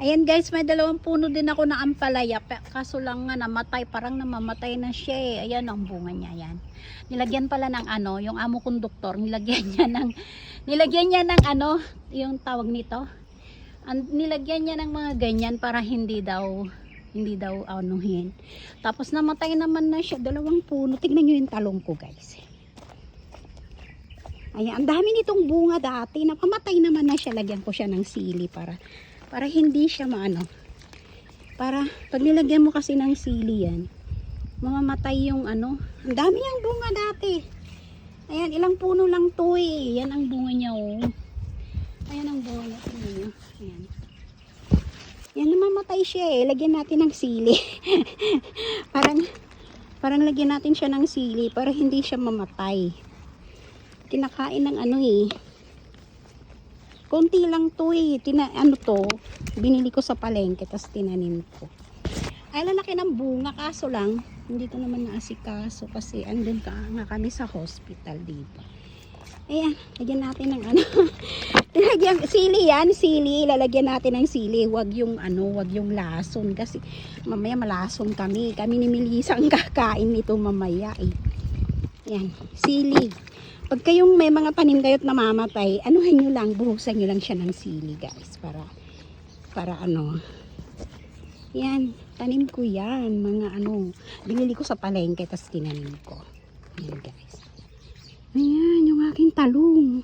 Ayan guys, may dalawang puno din ako na ampalaya. Kaso lang nga namatay, parang namamatay na siya eh. Ayan ang bunga niya yan. Nilagyan pala ng ano, yung amo konduktor, nilagyan niya ng ano, yung tawag nito. Nilagyan niya ng mga ganyan para hindi daw anuhin. Tapos namatay naman na siya, dalawang puno. Tignan niyo yung talong ko guys. Ayan, ang dami nitong bunga dati. Napamatay naman na siya. Lagyan ko siya ng sili para hindi siya maano. Para pag nilagyan mo kasi ng sili yan, mamamatay yung ano. Ang dami niyang bunga dati. Ayan, ilang puno lang to eh. Yan ang bunga niya oh. Ayan ang bunga niya. Tingnan niyo. Ayan. Yan, namamatay siya eh. Lagyan natin ng sili. parang lagyan natin siya ng sili para hindi siya mamatay. Kinakain ng ano eh. Konti lang to eh. Binili ko sa palengke tapos tinanim ko. Ay, lalaki ng bunga kaso lang hindi ko naman naasikaso kasi andun nga kami sa hospital dito. Ayan, lagyan natin ng ano. Sili yan, sili. Lalagyan natin ng sili. Wag yung lason kasi mamaya malason kami. Kami ni Melissa ang kakain nito mamaya eh. Ayan, sili. Pag kayong may mga tanim kayo't namamatay, anuhin nyo lang, buhusan nyo lang siya ng sili guys. Para ano. Yan, tanim ko yan. Mga ano, binili ko sa palengke, tapos tinanim ko. Ayan guys. Ayan, yung aking talong.